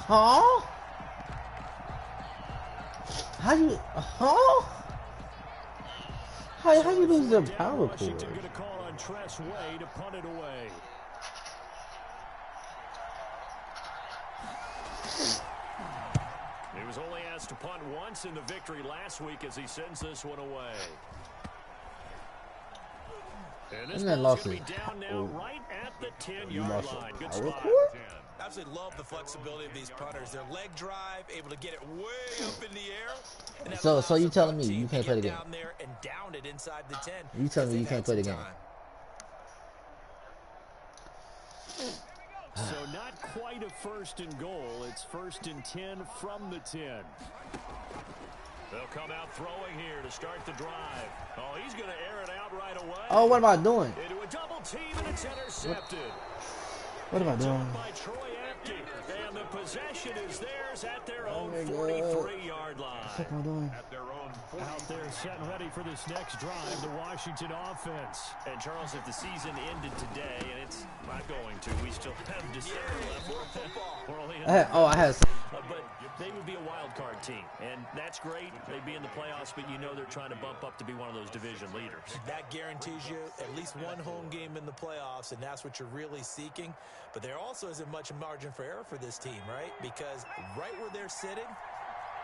Huh? How you? Huh? How you lose the power cord? Washington going to call on Tress Way to punt it away. He was only asked to punt once in the victory last week as he sends this one away. And this ball's going to be down now right at the 10-yard line. Good spot. Absolutely love the flexibility of these punters. Their leg drive, able to get it way up in the air. So you telling me you can't play the game? Down there and down it inside the 10. You telling me you can't play the game? So not quite a first and goal. It's first and 10 from the 10. They'll come out throwing here to start the drive. Oh, he's going to air it out right away. Oh, what am I doing? Into a double team, and it's intercepted. What am I doing? By Troy Apke, and the possession is theirs at their own 43-yard line. What am I doing? At their own 40. Out there setting ready for this next drive, the Washington offense. And Charles, if the season ended today, and it's not going to, we still have December left. We're only I had. But they would be a wild card team, and that's great. They'd be in the playoffs, but you know they're trying to bump up to be one of those division leaders. That guarantees you at least one home game in the playoffs, and that's what you're really seeking. But there also isn't much margin for error for this team, right? Because right where they're sitting,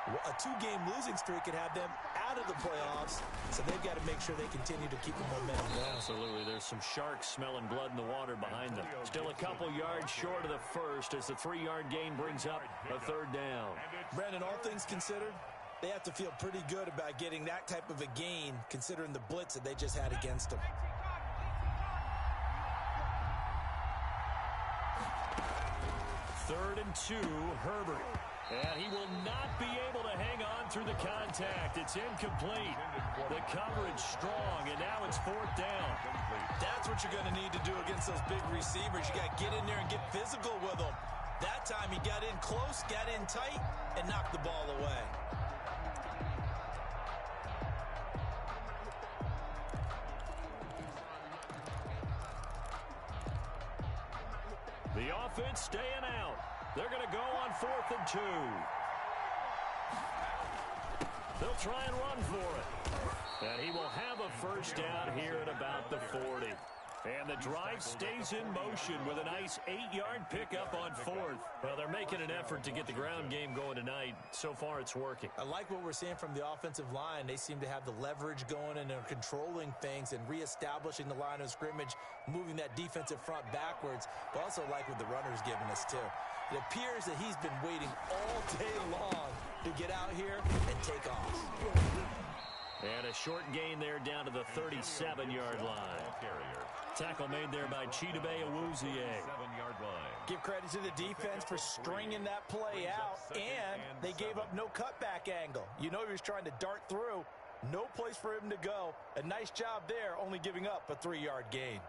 a two-game losing streak could have them out of the playoffs, so they've got to make sure they continue to keep the momentum going. Absolutely. There's some sharks smelling blood in the water behind them. Still a couple yards short of the first as the 3-yard gain brings up a third down. Brandon, all things considered, they have to feel pretty good about getting that type of a gain considering the blitz that they just had against them. Third and 2, Herbert. And he will not be able to hang on through the contact. It's incomplete. The coverage strong, and now it's fourth down. That's what you're going to need to do against those big receivers. You got to get in there and get physical with them. That time he got in close, got in tight, and knocked the ball away. The offense staying out. They're going to go on 4th and 2. They'll try and run for it. And he will have a first down here at about the 40. And the drive stays in motion with a nice 8-yard pickup on 4th. Well, they're making an effort to get the ground game going tonight. So far, it's working. I like what we're seeing from the offensive line. They seem to have the leverage going, and they're controlling things and reestablishing the line of scrimmage, moving that defensive front backwards. But also like what the runner's giving us, too. It appears that he's been waiting all day long to get out here and take off. And a short gain there down to the 37-yard line. Tackle made there by Chidobe Awuzie. Give credit to the defense for stringing that play out, and they gave up no cutback angle. You know he was trying to dart through. No place for him to go. A nice job there, only giving up a 3-yard gain.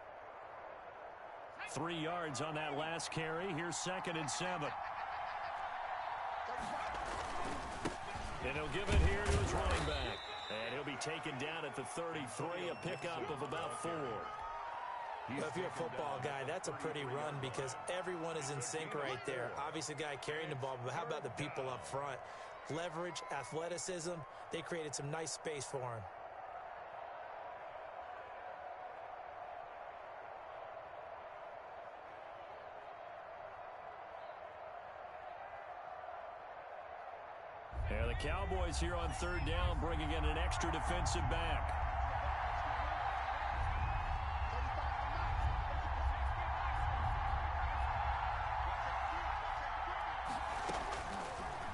3 yards on that last carry. Here's 2nd and 7. And he'll give it here to his running back. And he'll be taken down at the 33, a pickup of about 4. Well, if you're a football guy, that's a pretty run because everyone is in sync right there. Obviously, the guy carrying the ball, but how about the people up front? Leverage, athleticism, they created some nice space for him. Yeah, the Cowboys here on 3rd down, bringing in an extra defensive back.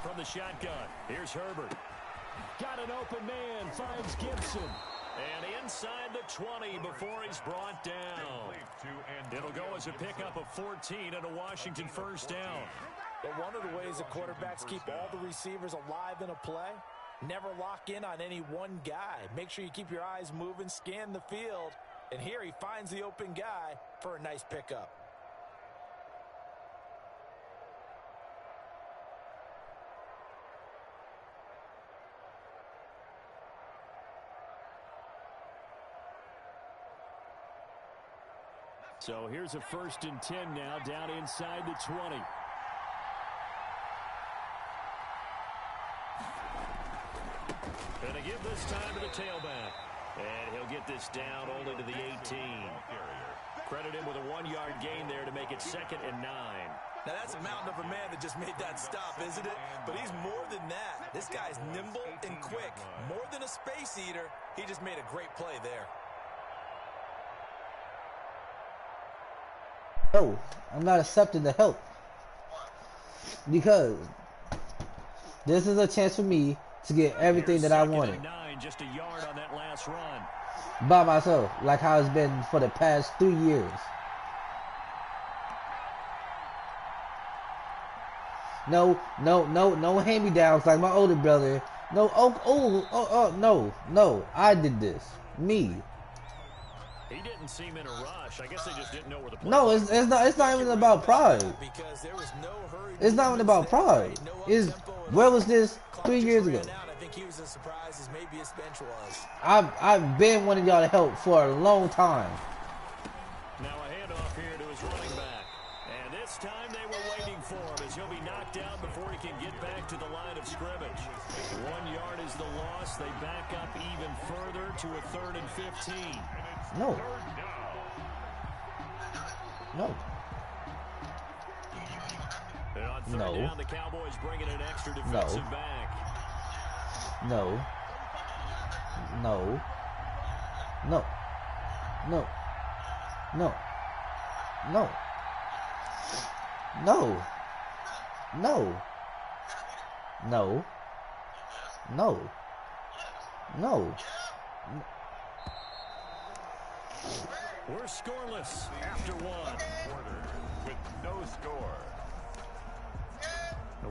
From the shotgun, here's Herbert. Got an open man, finds Gibson. And inside the 20 before he's brought down. It'll go as a pickup of 14 and a Washington first down. But one of the ways that quarterbacks keep all the receivers alive in a play, never lock in on any one guy. Make sure you keep your eyes moving, scan the field. And here he finds the open guy for a nice pickup. So here's a 1st and 10 now, down inside the 20. give this time to the tailback. And he'll get this down only to the 18. Credit him with a 1-yard gain there to make it 2nd and 9. Now, that's a mountain of a man that just made that stop, isn't it? But he's more than that. This guy's nimble and quick. More than a space eater, he just made a great play there. No, I'm not accepting the help. Because this is a chance for me to get everything that I wanted. 9, just a yard on that last run. By myself, like how it's been for the past 3 years. No hand-me-downs like my older brother. No, no, I did this. Me. He didn't seem in a rush. I guess they just didn't know where the play No, it's not even about pride. Because there was no hurry. It's not even about pride. It's where was this 3 years ago? I think he was as surprised as maybe his bench was. I've been wanting y'all to help for a long time. Now a handoff here to his running back. And this time they were waiting for him as he'll be knocked out before he can get back to the line of scrimmage. 1 yard is the loss. They back up even further to a 3rd and 15. No. No. And on 3rd down, the Cowboys bringing an extra defensive back. No. No. No. No. No. No. No. No. No. No. No. We're scoreless after 1. With no score.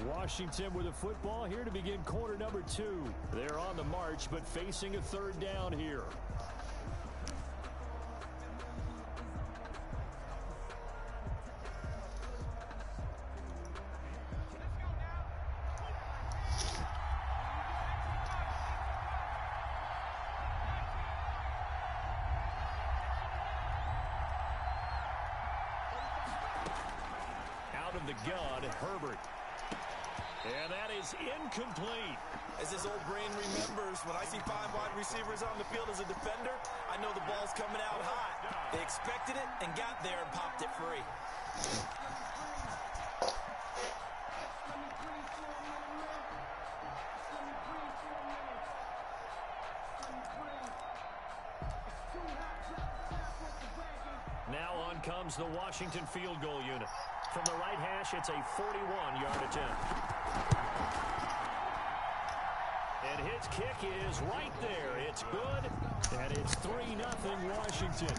Washington with a football here to begin quarter number 2. They're on the march, but facing a 3rd down here. Out of the gun, Herbert. And that is incomplete. As his old brain remembers, when I see 5 wide receivers on the field as a defender, I know the ball's coming out hot. They expected it and got there and popped it free. Now on comes the Washington field goal unit. From the right hash, it's a 41-yard attempt. And his kick is right there. It's good, and it's 3-0 Washington.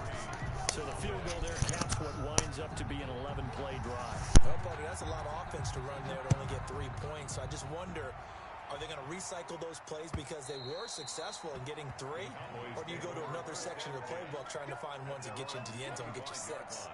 So the field goal there caps what winds up to be an 11-play drive. Well, buddy, that's a lot of offense to run there to only get 3 points. So I just wonder, are they going to recycle those plays because they were successful in getting 3? Or do you go to another section of the playbook trying to find ones that get you into the end zone and get you 6?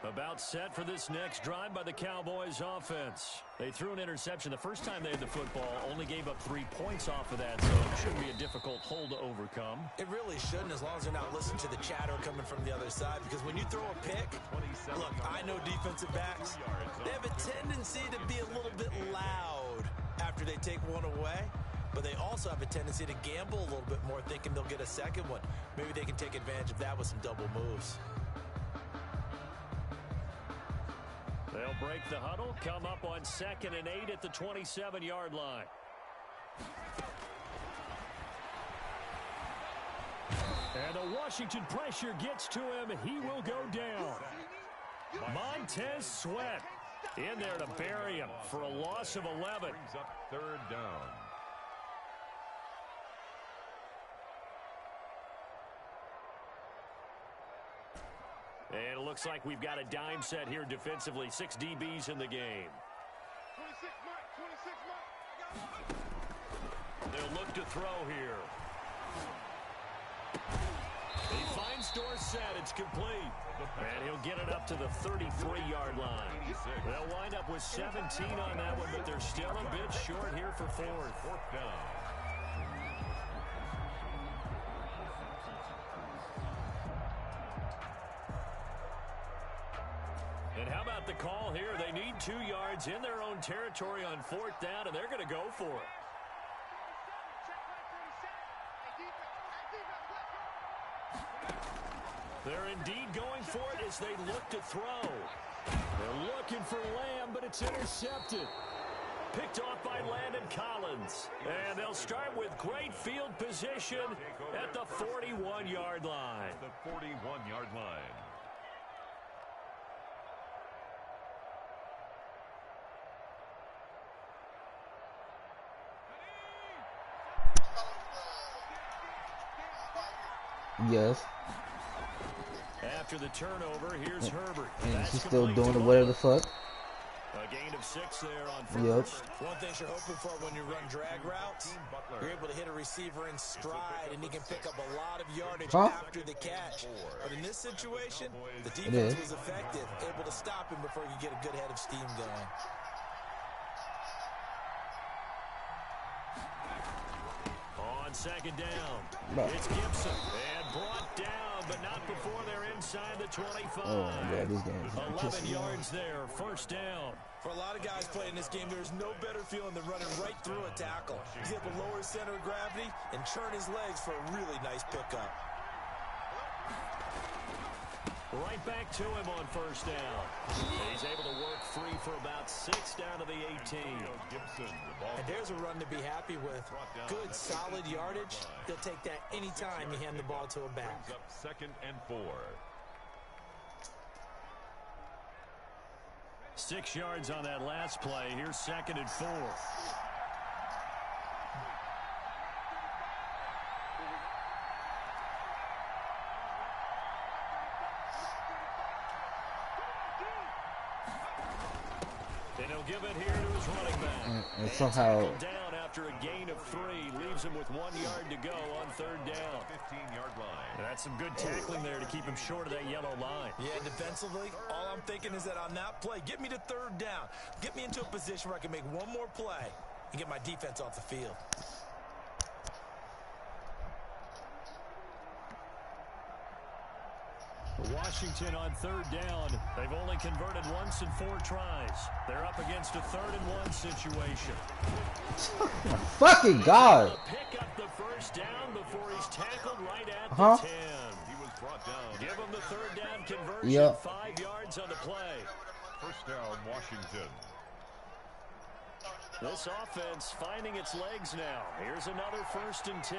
About set for this next drive by the Cowboys offense. They threw an interception the first time they had the football, only gave up 3 points off of that, so it shouldn't be a difficult hole to overcome. It really shouldn't, as long as they're not listening to the chatter coming from the other side, because when you throw a pick, look, I know defensive backs, they have a tendency to be a little bit loud after they take one away, but they also have a tendency to gamble a little bit more, thinking they'll get a second one. Maybe they can take advantage of that with some double moves. They'll break the huddle, come up on 2nd and 8 at the 27-yard line. And the Washington pressure gets to him. He will go down. Montez Sweat in there to bury him for a loss of 11. Brings up 3rd down. And it looks like we've got a dime set here defensively. 6 DBs in the game. They'll look to throw here. He finds Dorsett. It's complete. And he'll get it up to the 33-yard line. They'll wind up with 17 on that one, but they're still a bit short here for 4th. 4th down. And how about the call here? They need 2 yards in their own territory on 4th down, and they're going to go for it. They're indeed going for it as they look to throw. They're looking for Lamb, but it's intercepted. Picked off by Landon Collins. And they'll start with great field position at the 41-yard line. The 41-yard line. Yes. After the turnover, here's Herbert. And she's still doing the whatever the fuck. A gain of 6 there on first. One thing you're hoping for when you run drag routes, you're able to hit a receiver in stride, and he can pick up a lot of yardage after the catch. But in this situation, the defense was effective, able to stop him before you get a good head of steam going. On 2nd down, it's Gibson. And brought down, but not before they're inside the 25. Oh, yeah, this game. 11 yards there, 1st down. For a lot of guys playing this game, there's no better feeling than running right through a tackle. He's able to lower his center of gravity and churn his legs for a really nice pickup. Right back to him on 1st down. He's able to work free for about 6 down to the 18. And there's a run to be happy with. Good, solid yardage. They'll take that anytime you hand the ball to a back. 2nd and 4. 6 yards on that last play. Here's 2nd and 4. And he'll give it here to his running back. And somehow down after a gain of 3, leaves him with 1 yard to go on 3rd down. 15-yard line. That's some good tackling there to keep him short of that yellow line. Yeah, defensively, all I'm thinking is that on that play, get me to 3rd down. Get me into a position where I can make one more play and get my defense off the field. Washington on 3rd down. They've only converted once in 4 tries. They're up against a 3rd and 1 situation. fucking God. Pick up the 1st down before he's tackled right at the 10. He was brought down. Give him the 3rd down conversion. 5 yards on the play. 1st down, Washington. This offense finding its legs now. Here's another 1st and 10.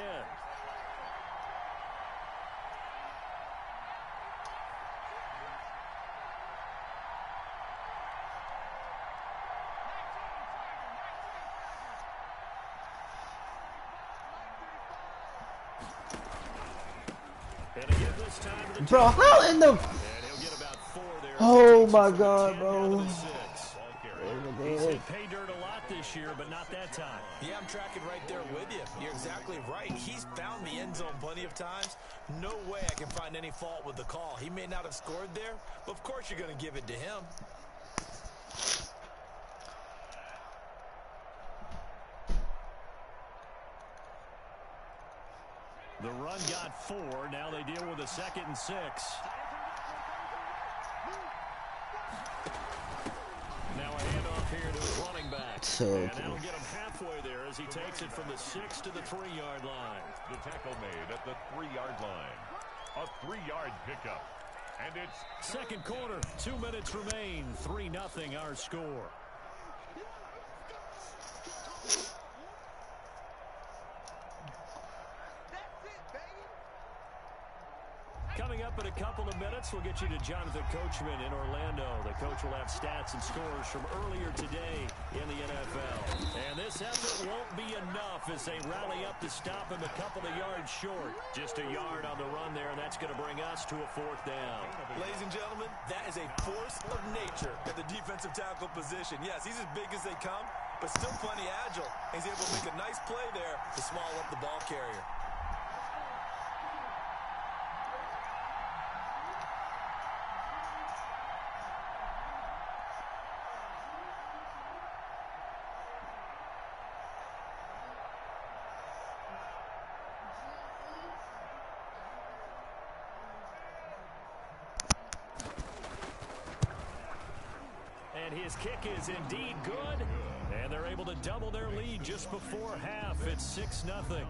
Bro, how in the... Oh my God, bro. He's hit pay dirt a lot this year, but not that time. Yeah, I'm tracking right there with you. You're exactly right. He's found the end zone plenty of times. No way I can find any fault with the call. He may not have scored there, but of course you're going to give it to him. The run got 4. Now they deal with a 2nd and 6. Now a handoff here to his running back. And that'll get him halfway there as he takes it from the 6 to the 3-yard line. The tackle made at the 3-yard line. A 3-yard pickup. And it's 2nd quarter. 2 minutes remain. 3-0 our score. Coming up in a couple of minutes, we'll get you to Jonathan Coachman in Orlando. The coach will have stats and scores from earlier today in the NFL. And this effort won't be enough as they rally up to stop him a couple of yards short. Just a yard on the run there, and that's going to bring us to a 4th down. Ladies and gentlemen, that is a force of nature at the defensive tackle position. Yes, he's as big as they come, but still plenty agile. He's able to make a nice play there to swallow up the ball carrier. And his kick is indeed good. And they're able to double their lead just before half. It's 6-0.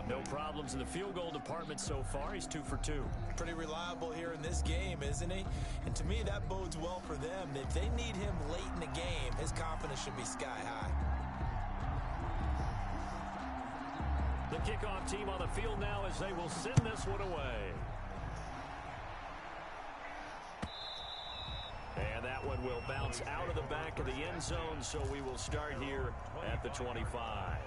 No problems in the field goal department so far. He's 2 for 2. Pretty reliable here in this game, isn't he? And to me, that bodes well for them. If they need him late in the game, his confidence should be sky high. The kickoff team on the field now as they will send this one away. And that one will bounce out of the back of the end zone, so we will start here at the 25.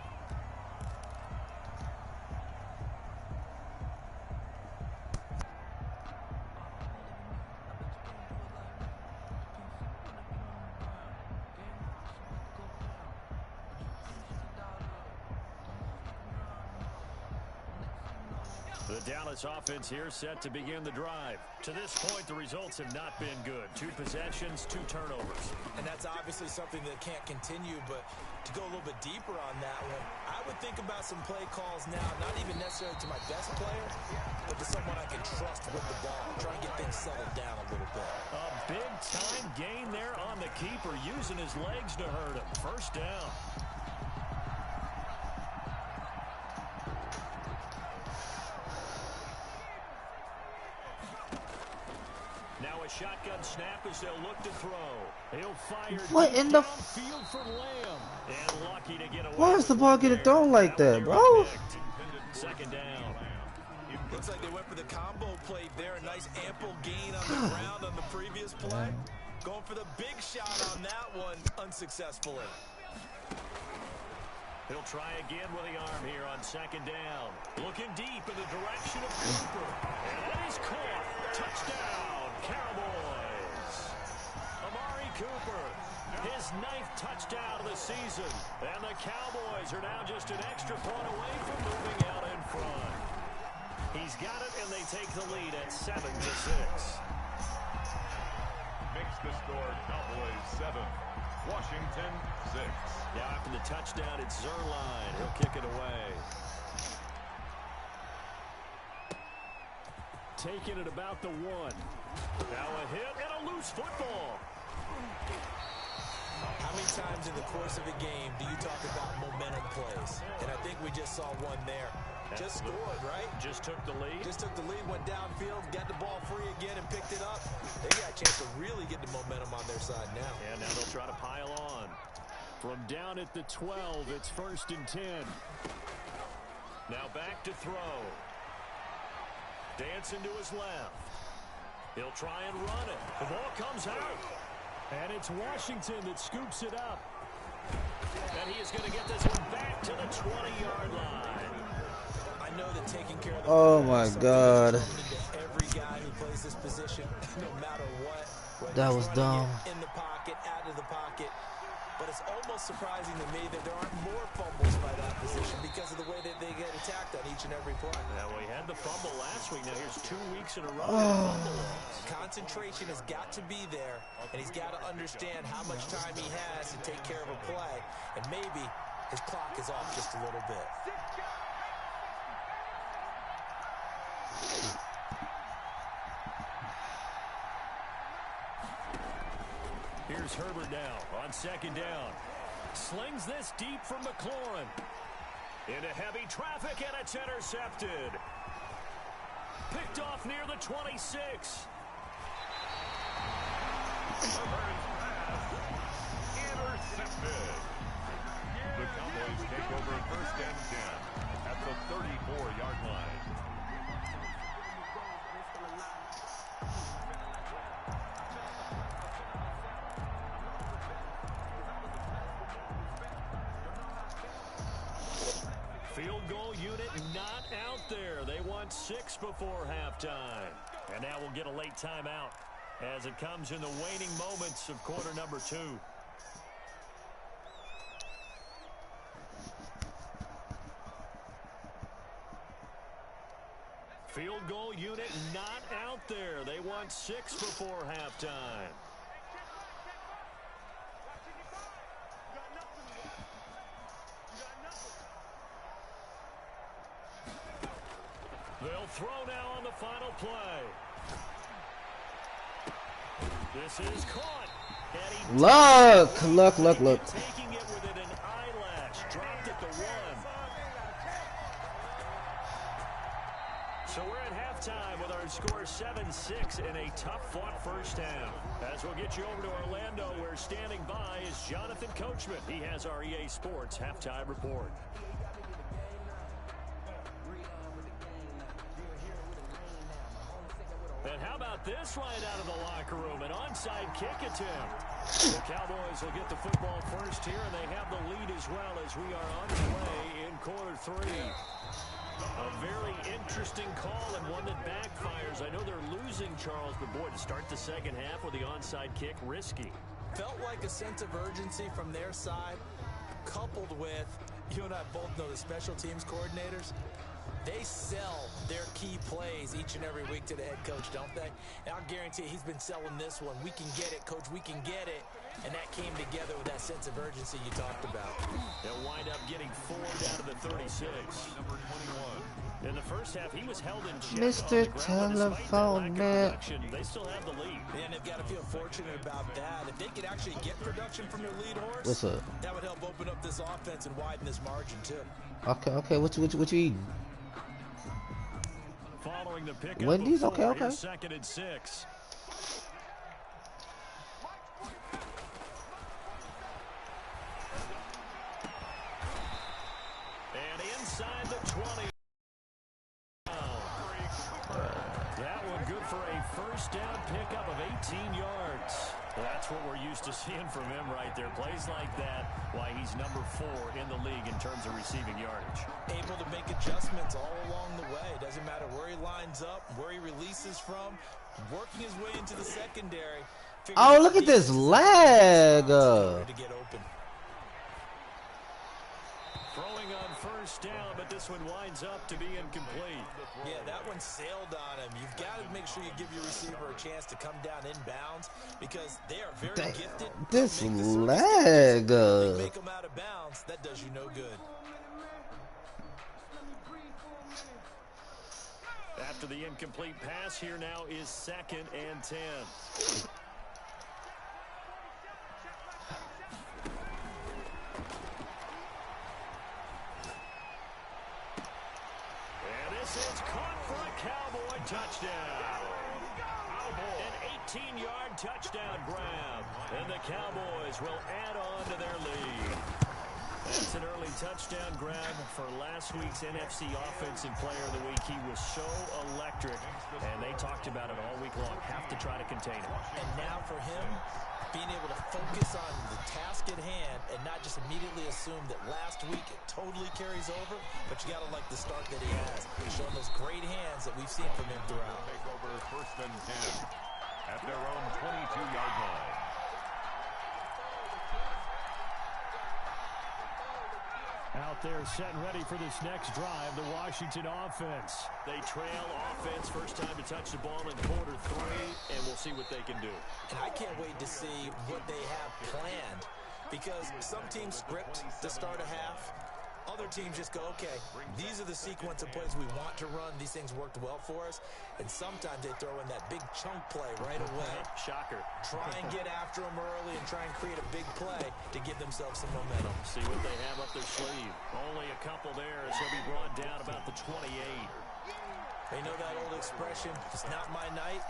The Dallas offense here set to begin the drive. To this point, the results have not been good. 2 possessions, 2 turnovers. And that's obviously something that can't continue, but to go a little bit deeper on that one, I would think about some play calls now, not even necessarily to my best player, but to someone I can trust with the ball, trying to get things settled down a little bit. A big-time gain there on the keeper, using his legs to hurt him. First down. Shotgun snap as they'll look to throw. He'll fire what in the field for Lamb. And lucky to get away. Why is the ball getting thrown like that, bro? Second down. Looks like they went for the combo play there. A nice ample gain on the ground on the previous play. Going for the big shot on that one unsuccessfully. He'll try again with the arm here on second down. Looking deep in the direction of Cooper. And that is caught. Touchdown, Cowboys. Amari Cooper, his 9th touchdown of the season. And the Cowboys are now just an extra point away from moving out in front. He's got it, and they take the lead at 7-6. Makes the score Cowboys 7. Washington 6. Now after the touchdown, it's Zerline. He'll kick it away. Taking it about the 1. Now a hit and a loose football. How many times in the course of a game do you talk about momentum plays? And I think we just saw one there. Just scored, right? Just took the lead. Just took the lead, went downfield, got the ball free again, and picked it up. They got a chance to really get the momentum on their side now. And now they'll try to pile on. From down at the 12, it's 1st and 10. Now back to throw. Dancing to his left. He'll try and run it. The ball comes out. And it's Washington that scoops it up. And he is going to get this one back to the 20-yard line. I know that taking care of the oh my God. Every guy who plays this position, no matter what. That was dumb. In the pocket, out of the pocket. But it's almost surprising to me that there aren't more fumbles by that position because of the way that they get attacked on each and every play. Now, we had the fumble last week. Now, here's 2 weeks in a row. Concentration has got to be there, and he's got to understand how much time he has to take care of a play. And maybe his clock is off just a little bit. Here's Herbert now on second down. Slings this deep from McLaurin. Into heavy traffic, and it's intercepted. Picked off near the 26. Intercepted. The Cowboys take over 1st and 10 at the 34-yard line. Field goal unit not out there. They want 6 before halftime. And now we'll get a late timeout as it comes in the waning moments of quarter number 2. Field goal unit not out there. They want 6 before halftime. They'll throw now on the final play. This is caught. Look. Taking it within an eyelash. Dropped it to 1. So we're at halftime with our score 7-6 in a tough-fought first half. As we'll get you over to Orlando, where standing by is Jonathan Coachman. He has our EA Sports halftime report. And how about this right out of the locker room? An onside kick attempt. The Cowboys will get the football first here, and they have the lead as well as we are on play in quarter 3. A very interesting call and one that backfires. I know they're losing, Charles, but boy, to start the second half with the onside kick, risky. Felt like a sense of urgency from their side, coupled with, you and I both know the special teams coordinators. They sell their key plays each and every week to the head coach, don't they? And I'll guarantee he's been selling this one. We can get it, coach, we can get it. And that came together with that sense of urgency you talked about. They'll wind up getting 4 down to the 36. Number 21. In the first half, he was held in check. Mr. Telephone Man. They still have the lead. And they've got to feel fortunate about that. If they could actually get production from their lead horse, what's up? That would help open up this offense and widen this margin, too. Okay. What you eating? Following the pick Wendy's? up Okay. 2nd and 6. And inside the 20. That one good for a first down pickup of 18 yards. That's what we're used to seeing from him right there. Plays like that, why he's number 4 in the league in terms of receiving yardage. Able to make adjustments all along the way. Doesn't matter where he lines up, where he releases from, working his way into the secondary. Oh, look at this leg. To get open. Throwing on first down, but this one winds up to be incomplete. Yeah, that one sailed on him. You've got to make sure you give your receiver a chance to come down inbounds because they are very gifted. This leg. Make them out of bounds. That does you no good. After the incomplete pass, here now is 2nd and 10. Is caught for a Cowboy touchdown. An 18-yard touchdown grab. And the Cowboys will add on to their lead. That's an early touchdown grab for last week's NFC Offensive Player of the Week. He was so electric, and they talked about it all week long. Have to try to contain him. And now for him, being able to focus on the task at hand and not just immediately assume that last week it totally carries over, but you got to like the start that he has. He's showing those great hands that we've seen from him throughout. Take over 1st and 10 at their own 22-yard line. Out there set and ready for this next drive, the Washington offense. They trail offense, first time to touch the ball in quarter 3, and we'll see what they can do. And I can't wait to see what they have planned because some teams script to start a half. Other teams just go, okay, these are the sequence of plays we want to run. These things worked well for us. And sometimes they throw in that big chunk play right away. Shocker. Try and get after them early and try and create a big play to give themselves some momentum. See what they have up their sleeve. Only a couple there as he'll be brought down about the 28. They know that old expression, it's not my night.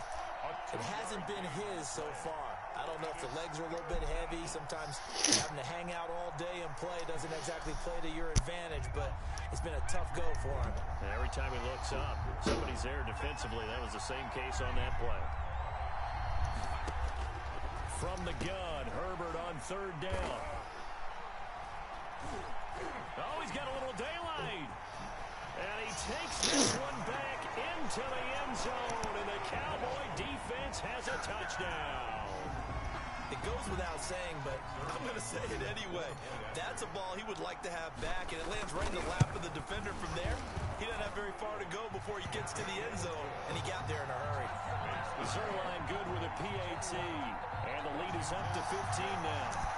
It hasn't been his so far. I don't know if the legs are a little bit heavy. Sometimes having to hang out all day and play doesn't exactly play to your advantage, but it's been a tough go for him. And every time he looks up, somebody's there defensively. That was the same case on that play. From the gun, Herbert on 3rd down. Oh, he's got a little daylight. And he takes this one back into the end zone, and the Cowboy defense has a touchdown. It goes without saying, but I'm going to say it anyway. That's a ball he would like to have back, and it lands right in the lap of the defender from there. He doesn't have very far to go before he gets to the end zone, and he got there in a hurry. Zerline good with a PAT, and the lead is up to 15 now.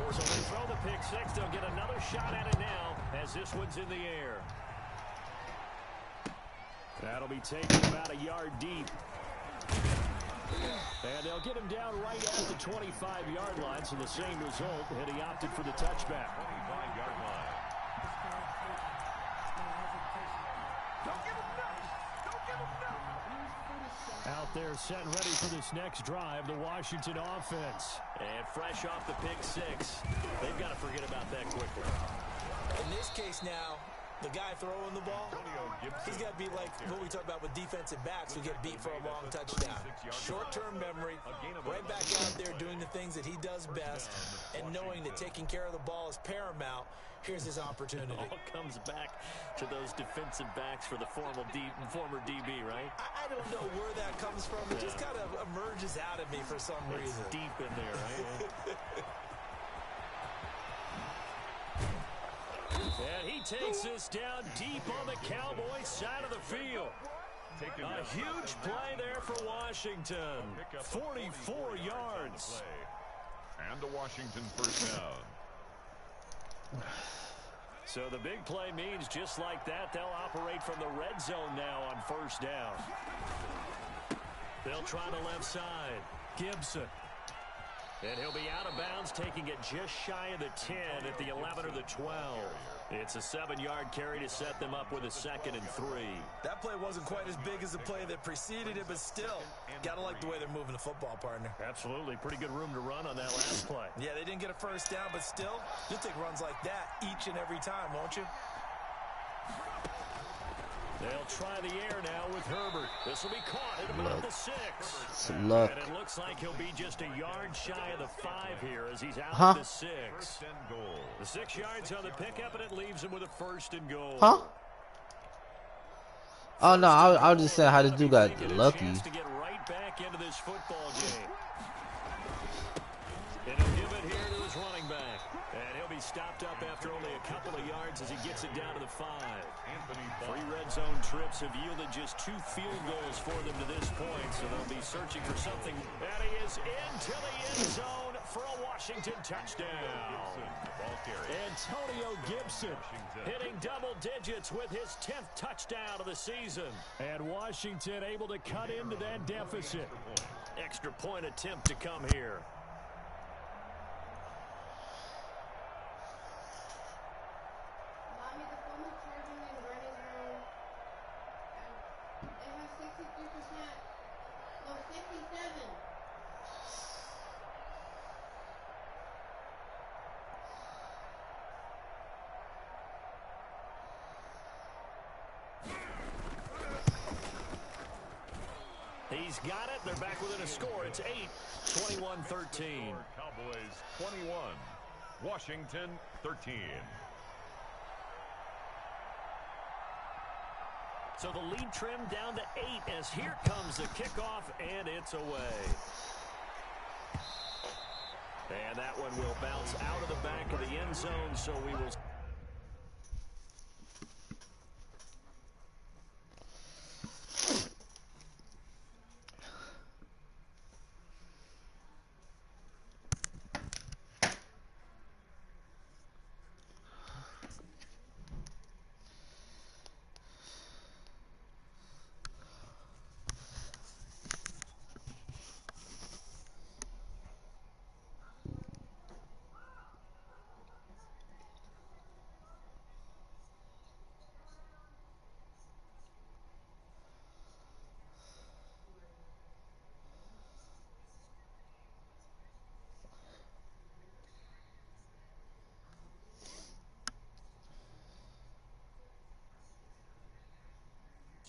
So they throw the pick 6. They'll get another shot at it now as this one's in the air. That'll be taken about a yard deep. And they'll get him down right at the 25-yard line, so the same result, and he opted for the touchback. 25-yard line. Out there set ready for this next drive, the Washington offense. And fresh off the pick six, they've got to forget about that quickly. In this case now, the guy throwing the ball, he's got to be like what we talk about with defensive backs who get beat for a long touchdown. Short-term memory, right back out there doing the things that he does best, and knowing that taking care of the ball is paramount. Here's his opportunity. It all comes back to those defensive backs for the former DB, right? I don't know where that comes from. It just kind of emerges out of me for some reason. It's deep in there, right? And he takes this down deep on the Cowboys side of the field. A huge play there for Washington. 44 yards. And the Washington first down. So the big play means just like that, they'll operate from the red zone now on first down. They'll try the left side. Gibson. And he'll be out of bounds, taking it just shy of the 10 at the 11 or the 12. It's a 7-yard carry to set them up with a 2nd and 3. That play wasn't quite as big as the play that preceded it, but still, got to like the way they're moving the football, partner. Absolutely. Pretty good room to run on that last play. Yeah, they didn't get a first down, but still, you'll take runs like that each and every time, won't you? They'll try the air now with Herbert. This will be caught at about the 6. Some luck. And it looks like he'll be just a yard shy of the 5 here as he's out of the 6. The 6 yards on the pickup, and it leaves him with a 1st and goal. Huh? Oh no, I was just saying how this dude got lucky. To get right back into this football game. And he'll give it here to his running back. And he'll be stopped up after only a couple of yards as he gets it down to the 5. 3 red zone trips have yielded just 2 field goals for them to this point, so they'll be searching for something. And he is into the end zone for a Washington touchdown. Antonio Gibson hitting double digits with his 10th touchdown of the season. And Washington able to cut into that deficit. Extra point attempt to come here. He's got it. They're back within a score. It's 8, 21-13. Cowboys 21, Washington 13. So the lead trimmed down to 8 as here comes the kickoff, and it's away. And that one will bounce out of the back of the end zone, so we will...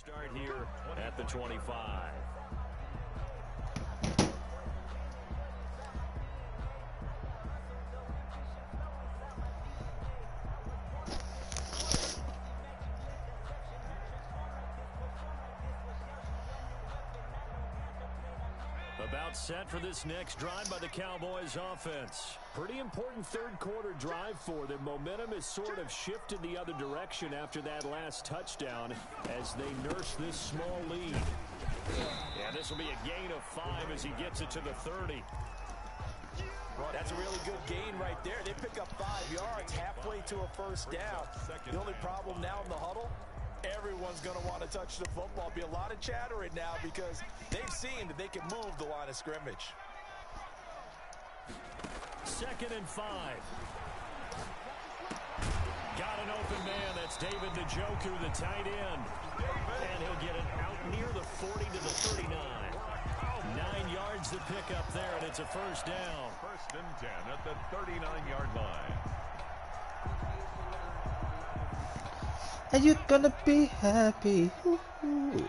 Start here at the 25. About set for this next drive by the Cowboys offense. Pretty important third quarter drive for them. Momentum has sort of shifted the other direction after that last touchdown as they nurse this small lead. And this will be a gain of 5 as he gets it to the 30. That's a really good gain right there. They pick up 5 yards halfway to a first down. The only problem now in the huddle, everyone's going to want to touch the football. Be a lot of chatter right now because they've seen that they can move the line of scrimmage. 2nd and 5. Got an open man. That's David Njoku, the tight end. And he'll get it out near the 40 to the 39. 9 yards to pick up there, and it's a first down. 1st and 10 at the 39-yard line. And you're gonna be happy. Woo-hoo.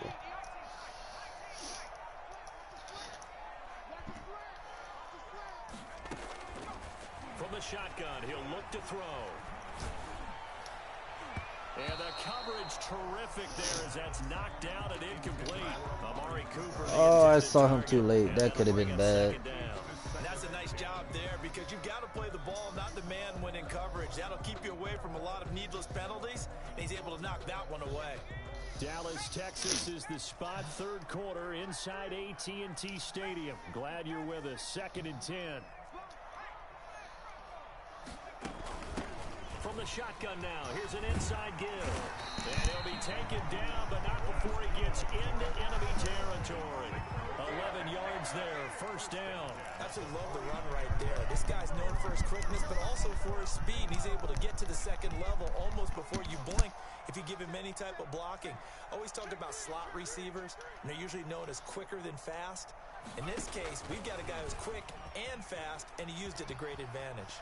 From the shotgun, he'll look to throw. And the coverage terrific there as that's knocked down and incomplete. Amari Cooper. Oh, I saw him too late. That could have been bad. That's a nice job there because you've got to play the ball, not the man when in coverage. That'll keep you away from a lot of needless penalties, and he's able to knock that one away. Dallas, Texas is the spot. 3rd quarter inside AT&T Stadium. Glad you're with us. 2nd and 10. From the shotgun now, here's an inside give. And he'll be taken down, but not before he gets into enemy territory. 11 yards there, first down. Absolutely love the run right there. This guy's known for his quickness, but also for his speed. He's able to get to the 2nd level almost before you blink if you give him any type of blocking. Always talked about slot receivers, and they're usually known as quicker than fast. In this case, we've got a guy who's quick and fast, and he used it to great advantage.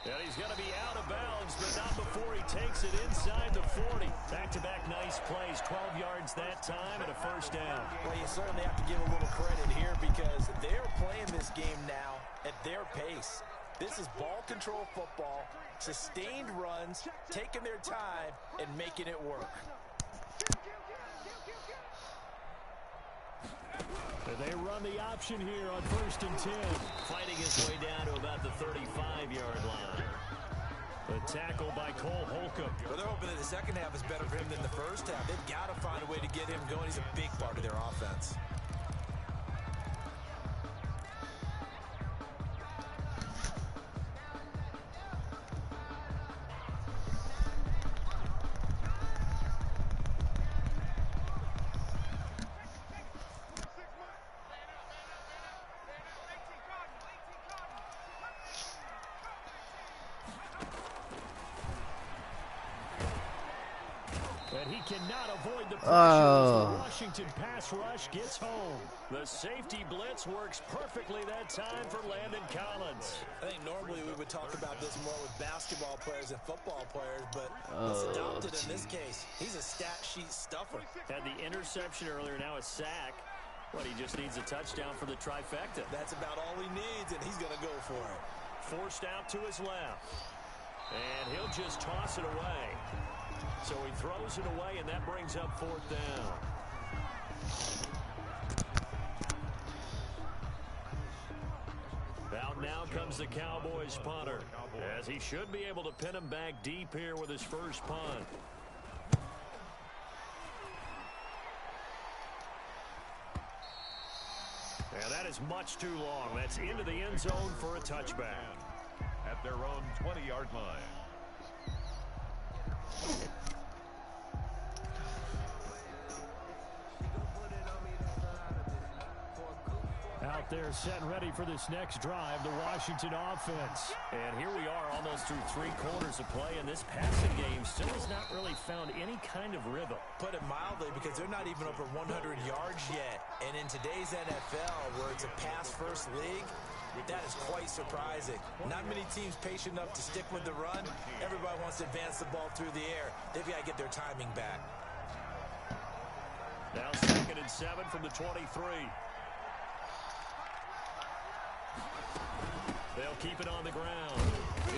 And he's going to be out of bounds, but not before he takes it inside the 40. Back-to-back nice plays, 12 yards that time and a first down. Well, you certainly have to give a little credit here because they're playing this game now at their pace. This is ball control football, sustained runs, taking their time, and making it work. They run the option here on 1st and 10. Fighting his way down to about the 35-yard line. The tackle by Cole Holcomb. Well, they're hoping that the second half is better for him than the first half. They've got to find a way to get him going. He's a big part of their offense. And he cannot avoid the pressure. The Washington pass rush gets home. The safety blitz works perfectly that time for Landon Collins. I think normally we would talk about this more with basketball players and football players, but it's adopted in this case. He's a stat sheet stuffer. Had the interception earlier, now a sack. But he just needs a touchdown for the trifecta. That's about all he needs, and he's going to go for it. Forced out to his left. And he'll just toss it away. So he throws it away, and that brings up 4th down. Out now comes the Cowboys punter, as he should be able to pin him back deep here with his first punt. And that is much too long. That's into the end zone for a touchback. At their own 20-yard line. Out there set and ready for this next drive, the Washington offense. And here we are almost through 3 quarters of play, and this passing game still has not really found any kind of rhythm. Put it mildly, because they're not even over 100 yards yet. And in today's NFL, where it's a pass-first league, that is quite surprising. Not many teams patient enough to stick with the run. Everybody wants to advance the ball through the air. They've got to get their timing back. Now 2nd and 7 from the 23. They'll keep it on the ground.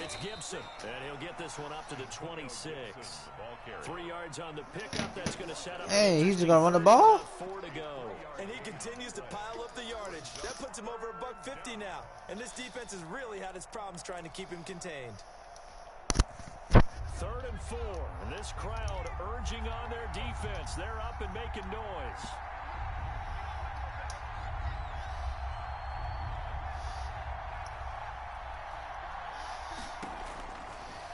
It's Gibson, and he'll get this one up to the 26. 3 yards on the pickup. That's going to set up. Hey, he's just going to run the ball? 4 to go. And he continues to pile up the yardage. That puts him over $150 now. And this defense has really had its problems trying to keep him contained. 3rd and 4. And this crowd urging on their defense. They're up and making noise.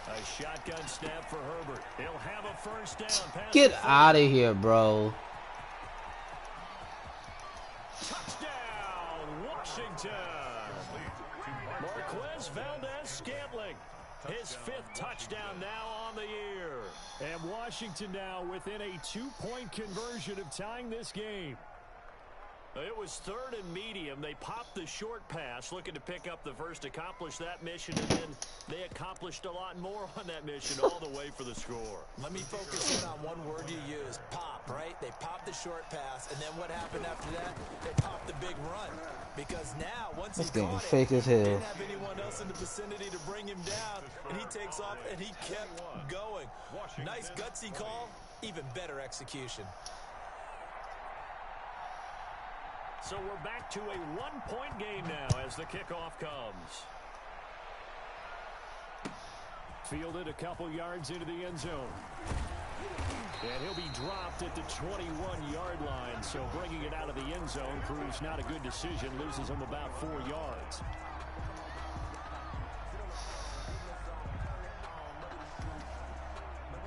A A shotgun snap for Herbert. He'll have a first down. Get out of here, bro. Touchdown, Washington. Marquez Valdez-Scantling. His 5th touchdown now on the year. And Washington now within a 2-point conversion of tying this game. It was 3rd and medium. They popped the short pass, looking to pick up the first, accomplish that mission, and then they accomplished a lot more on that mission all the way for the score. Let me focus in on one word you used, pop, right? They popped the short pass, and then what happened after that? They popped the big run. Because now, once he caught it, fake as hell. Didn't have anyone else in the vicinity to bring him down, and he takes off, and he kept going. Nice gutsy call, even better execution. So we're back to a 1-point game now as the kickoff comes. Fielded a couple yards into the end zone. And he'll be dropped at the 21-yard line. So bringing it out of the end zone proves not a good decision. Loses him about 4 yards.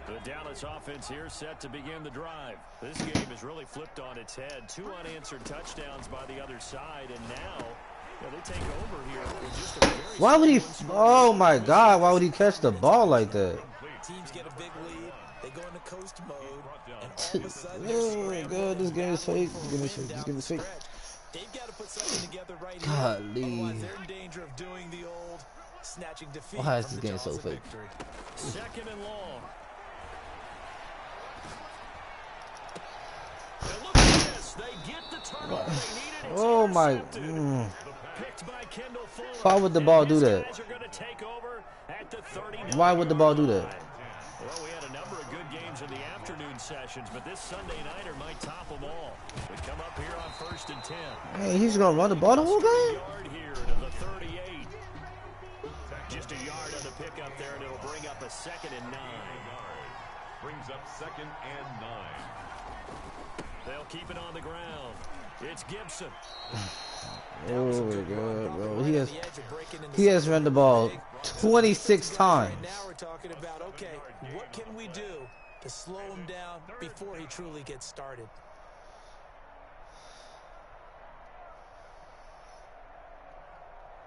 The Dallas offense here set to begin the drive. This game is really flipped on its head. 2 unanswered touchdowns by the other side, and now they take over here with just a very Why would he? Oh my God! Why would he catch the ball like that? Teams get a big lead. They go into coast mode, and all of a sudden, Oh my God! This game is fake. This game is fake. This game is fake. They've got to put something together right here. Golly. Otherwise, they're in danger of doing the old snatching defeat. Why is this game so fake? 2nd and long. And look at this. They get the turnover they needed. It's Oh my! Picked by Kendall Fuller. Why would the ball do that? Guys are going to take over at the 'Why would the ball do that? Well, we had a number of good games in the afternoon sessions, but this Sunday nighter might top them all. We come up here on 1st and 10. Hey, he's gonna run the ball the whole game? Yard here to the 38. Just a yard on the pickup there, and it'll bring up a 2nd and 9. Brings up 2nd and 9. They'll keep it on the ground. It's Gibson. Oh my God, bro! He has run the ball 26 times. Now we're talking about, okay, what can we do to slow him down before he truly gets started?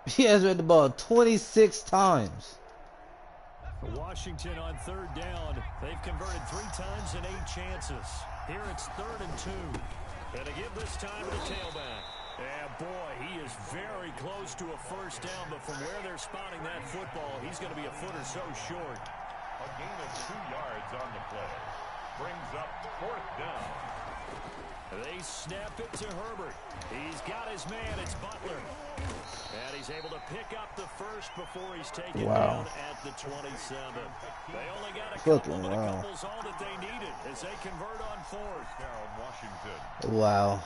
He has run the ball 26 times. Washington on 3rd down. They've converted 3 times and 8 chances. Here it's 3rd and 2. And to give this time to the tailback. And boy, he is very close to a first down, but from where they're spotting that football, he's going to be a foot or so short. A gain of 2 yards on the play. Brings up 4th down. They snap it to Herbert. He's got his man. It's Butler. And he's able to pick up the first before he's taken down at the 27. They only got a couple, but a couple's all that they needed as they convert on 4th. Down Washington. Wow.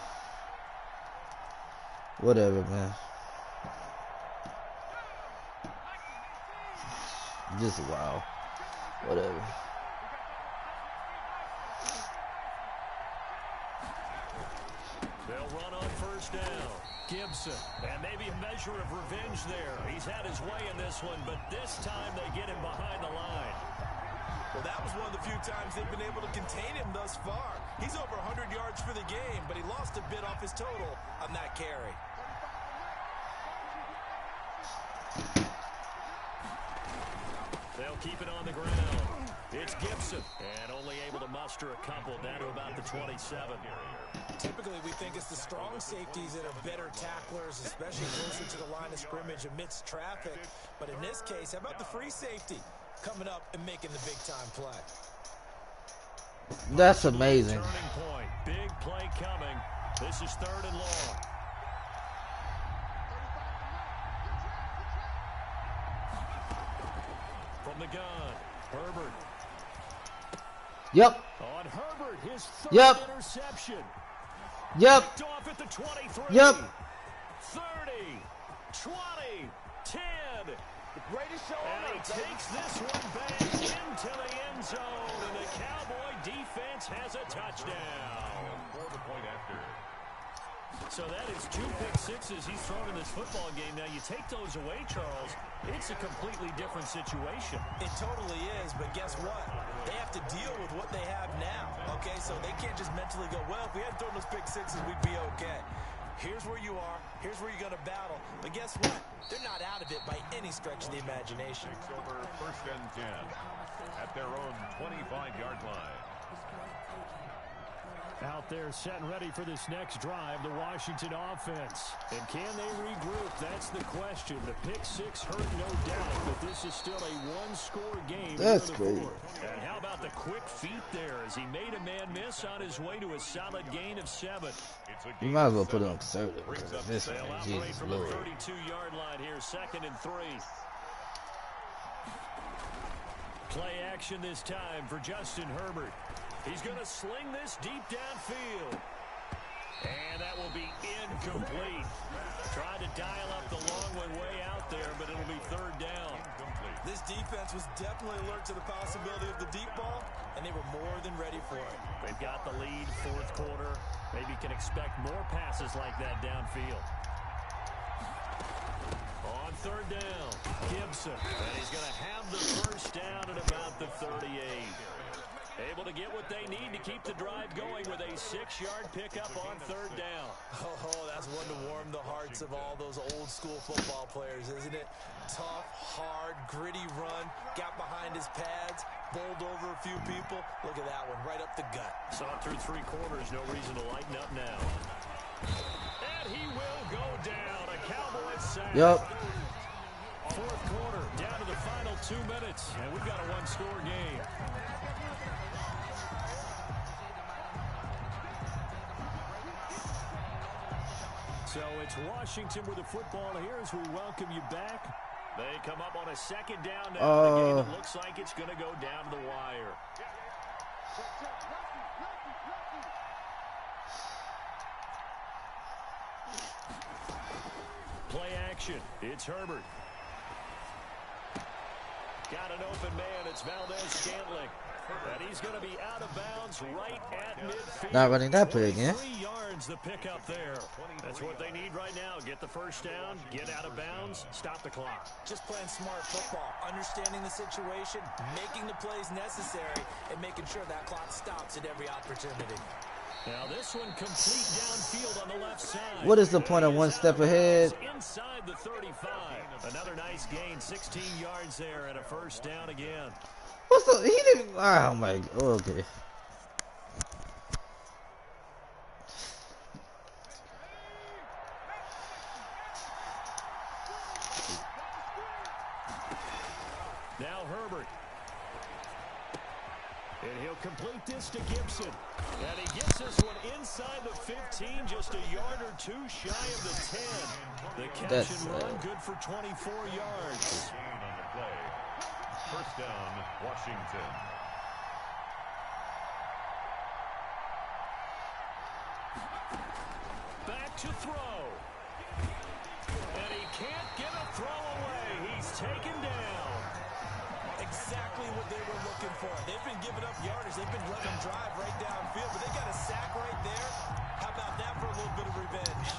Whatever, man. Just wow. Whatever. They'll run on 1st down. Gibson, and maybe a measure of revenge there. He's had his way in this one, but this time they get him behind the line. Well, that was one of the few times they've been able to contain him thus far. He's over 100 yards for the game, but he lost a bit off his total on that carry. They'll keep it on the ground. It's Gibson, and only able to muster a couple down to about the 27. Typically, we think it's the strong safeties that are better tacklers, especially closer to the line of scrimmage amidst traffic. But in this case, how about the free safety coming up and making the big-time play? That's amazing. Turning point. Big play coming. This is 3rd and long. From the gun, Herbert. Yep. On Herbert, his 3rd interception. Yep. Off at the 23. Yep. 30, 20, 10. And he takes this one back into the end zone, and the Cowboy defense has a touchdown. For the point after. So that is 2 pick sixes he's thrown in this football game. Now, you take those away, Charles, it's a completely different situation. It totally is, but guess what? They have to deal with what they have now, okay? So they can't just mentally go, well, if we hadn't thrown those pick sixes, we'd be okay. Here's where you are. Here's where you're going to battle. But guess what? They're not out of it by any stretch of the imagination. Takes over 1st and 10 at their own 25-yard line. Out there set and ready for this next drive, the Washington offense. And can they regroup? That's the question. The pick six hurt, no doubt, but this is still a one-score game. That's great. And how about the quick feet there as he made a man miss on his way to a solid gain of 7. You might as well put it on conservative because of this They'll one. operate Jesus from the Lord. 32-yard line here, 2nd and 3. Play action this time for Justin Herbert. He's going to sling this deep downfield. And that will be incomplete. Tried to dial up the long one way out there, but it'll be 3rd down. This defense was definitely alert to the possibility of the deep ball, and they were more than ready for it. They've got the lead, 4th quarter. Maybe can expect more passes like that downfield. On 3rd down, Gibson. And he's going to have the 1st down at about the 38. Able to get what they need to keep the drive going with a 6-yard pickup on 3rd down. Oh, that's one to warm the hearts of all those old-school football players, isn't it? Tough, hard, gritty run, got behind his pads, bowled over a few people. Look at that one, right up the gut. Saw it through 3 quarters, no reason to lighten up now. And he will go down, a Cowboys sack. Yup. 4th quarter, down to the final 2 minutes, and we've got a one-score game. So it's Washington with the football here as we welcome you back. They come up on a 2nd down now. The game that looks like it's going to go down to the wire. Play action. It's Herbert. Got an open man. It's Valdez-Scantling. And he's going to be out of bounds right at midfield. Not running that play again. 3 yards the pickup there. That's what they need right now. Get the 1st down, get out of bounds, stop the clock. Just playing smart football, understanding the situation, making the plays necessary, and making sure that clock stops at every opportunity. Now this one complete downfield on the left side. What is the point of 1 step ahead? Inside the 35. Another nice gain, 16 yards there and a 1st down again. What's the? He didn't. Oh my. Okay. Now Herbert. And he'll complete this to Gibson. And he gets this one inside the 15, just a yard or 2 shy of the 10. The catch and run, good for 24 yards. Gain on the play. 1st down, Washington. Back to throw. And he can't get a throw away. He's taken down. Exactly what they were looking for. They've been giving up yardage. They've been letting them drive right downfield, but they got a sack right there. How about that for a little bit of revenge?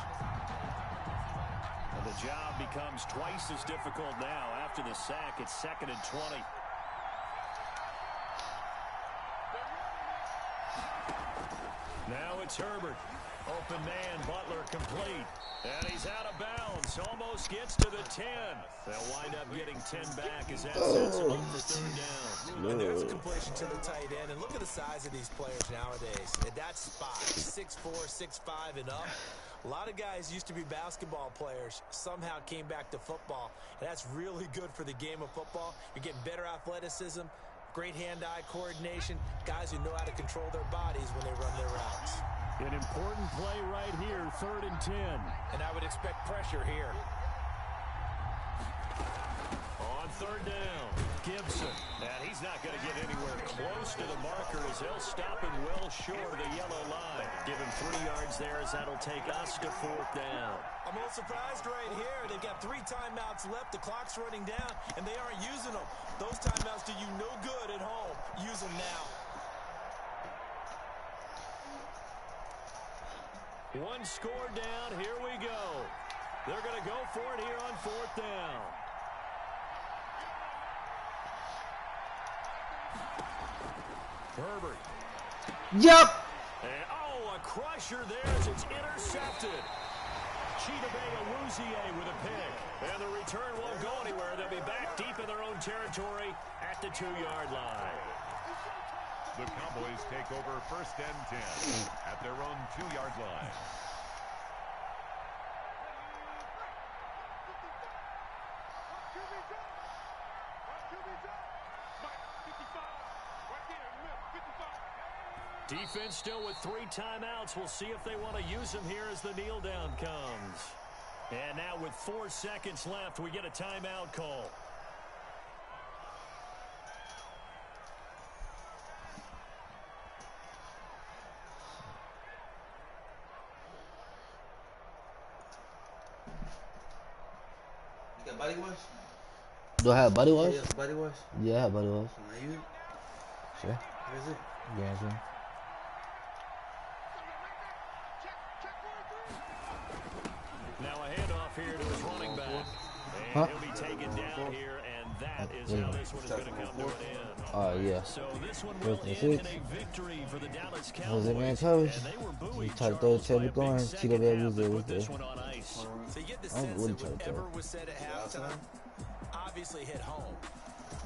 And the job becomes twice as difficult now. After the sack, it's 2nd and 20. Now it's Herbert. Open man, Butler complete. And he's out of bounds. Almost gets to the 10. They'll wind up getting 10 back as that sets him up for 3rd down. And there's a completion to the tight end. And look at the size of these players nowadays. At that spot, 6'4", 6'5", and up. A lot of guys used to be basketball players, somehow came back to football. And that's really good for the game of football. You're getting better athleticism, great hand-eye coordination, guys who know how to control their bodies when they run their routes. An important play right here, 3rd and 10. And I would expect pressure here. On 3rd down, Gibson. And he's not going to get anywhere close to the marker as they'll stop him well short of the yellow line. Give him 3 yards there as that'll take us to 4th down. I'm a little surprised right here. They've got 3 timeouts left. The clock's running down, and they aren't using them. Those timeouts do you no good at home. Use them now. One score down. Here we go. They're going to go for it here on 4th down. Herbert. Yup. And, a crusher there as it's intercepted. Chidobe Awuzie with a pick. And the return won't go anywhere. They'll be back deep in their own territory at the 2-yard line. The Cowboys take over 1st and 10 at their own 2-yard line. Defense still with 3 timeouts. We'll see if they want to use them here as the kneel down comes. And now with 4 seconds left, we get a timeout call. You got body wash? Do I have body wash? Yeah, body wash? Yeah, I have body wash. Can I use it? Sure. Where is it? Yeah, sure. Now a handoff here to his running back. And he'll be taken down here, and that is how this one is going to come to an end. Yeah. So this one will end in a victory for the Dallas Cowboys. Was it man coach? And they were You buoyed, tried to throw Charles, Teddy by a big Gordon, second Cheeto Bear half was that there, put was this there. one on ice. So you get the I don't sense really that try to whatever tell. was said at halftime obviously hit home.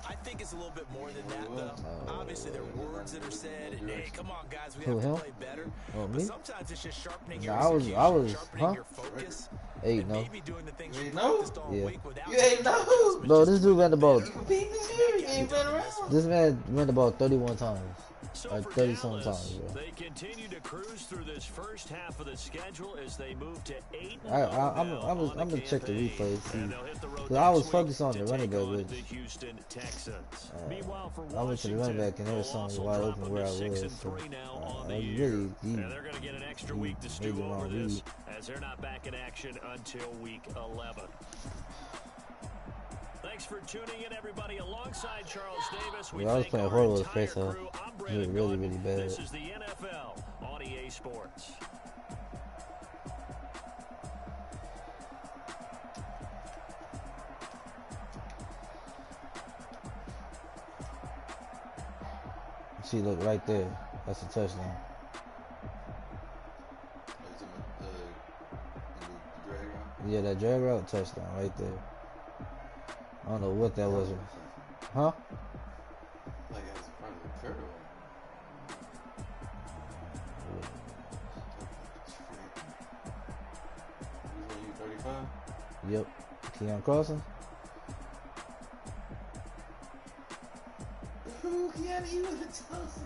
I think it's a little bit more than that, though. Obviously, there are words that are said, and hey, come on, guys, we have to play better. But me? sometimes it's just sharpening Nah, your I was, execution, sharpening your focus, Eight, and no. maybe doing the things You you ain't know? practiced all Yeah. week without You ain't know? adjustments, Bro, just this doing dude ran the it ball. better. Beat this year, you ain't been around. This man ran the ball 31 times. So Like for 30-something Dallas, times, bro. they continue to cruise through this first half of the schedule as they move to 8. I'm gonna check the replays, see. And they'll hit the road 'Cause I was next week focused on to the running take back, on which the Houston Texans. Meanwhile, for I went to the running Washington, back and there was the something loss will wide drop open them where I to was. 6-3 So, now on I the was year. really deep. And they're going to get an extra week to made stew the over wrong this read. as they're not back in action until week 11. Thanks for tuning in, everybody. Alongside Charles Davis, we Yeah, I was thank playing our horrible with entire face off. crew. I'm It was Brandon really, Gaudin. really bad. This is the NFL on EA Sports. See, look right there. That's a touchdown. Yeah, that drag route touchdown right there. I don't know what that was. Huh? Like it was in front of the curve. You 35? Yep. Keon Carson. Who can he was a toast?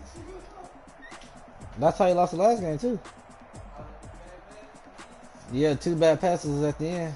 That's how he lost the last game too. Yeah, 2 bad passes at the end.